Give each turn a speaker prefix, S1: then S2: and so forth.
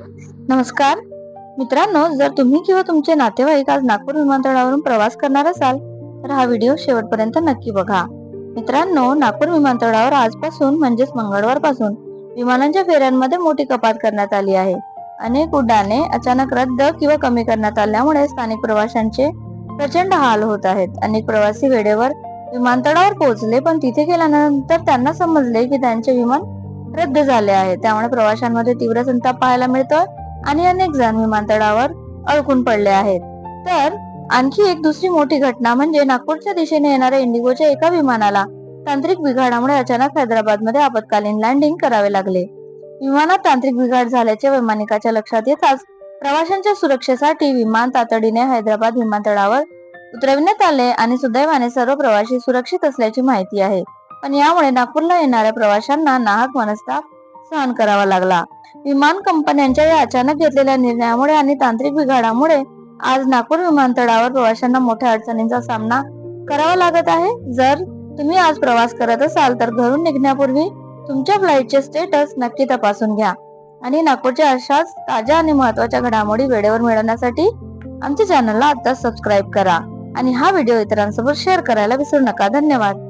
S1: नमस्कार मित्रांनो, जर तुम्ही किंवा तुमचे नातेवाईक आज नागपूर विमानतळावरून प्रवास करणार असाल तर हा व्हिडिओ शेवटपर्यंत नक्की बघा. मित्रांनो, नागपूर विमानतळावर आजपासून म्हणजेच मंगळवार पासून विमानांच्या फेऱ्यांमध्ये मोठी कपात करण्यात आली आहे. अनेक उड्डाणे अचानक रद्द किंवा कमी करण्यात आल्यामुळे स्थानिक प्रवाशांचे प्रचंड हाल होत आहेत. अनेक प्रवासी वेळेवर विमानतळावर पोहोचले, पण तिथे गेल्यानंतर त्यांना समजले की त्यांचे विमान रद्द झाले आहे. त्यामुळे प्रवाशांमध्ये तीव्र संताप पाहायला मिळतोय आणि अनेक जण विमानतळावर अडकून पडले आहेत. तर आणखी एक दुसरी मोठी घटना म्हणजे नागपूरच्या दिशेने येणाऱ्या इंडिगोच्या एका विमानाला तांत्रिक बिघाडामुळे अचानक हैदराबादमध्ये आपत्कालीन लँडिंग करावे लागले. विमानात तांत्रिक बिघाड झाल्याचे वैमानिकाच्या लक्षात येताच प्रवाशांच्या सुरक्षेसाठी विमान तातडीने हैदराबाद विमानतळावर उतरविण्यात आले आणि सुदैवाने सर्व प्रवासी सुरक्षित असल्याची माहिती आहे. पण यामुळे नागपूरला येणाऱ्या प्रवाशांना नाहक मनस्ताप सहन करावा लागला. विमान कंपन्यांच्या या अचानक घेतलेल्या निर्णयामुळे आणि तांत्रिक बिघाडामुळे आज नागपूर विमानतळावर प्रवाशांना मोठ्या अडचणींचा सामना करावा लागत आहे. जर तुम्ही आज प्रवास करत असाल तर घरून निघण्यापूर्वी तुमच्या फ्लाईटचे स्टेटस नक्की तपासून घ्या आणि नागपूरच्या अशाच ताज्या आणि महत्त्वाच्या घडामोडी वेळेवर मिळवण्यासाठी आमच्या चॅनलला आता सबस्क्राईब करा आणि हा व्हिडिओ इतरांसोबत शेअर करायला विसरू नका. धन्यवाद.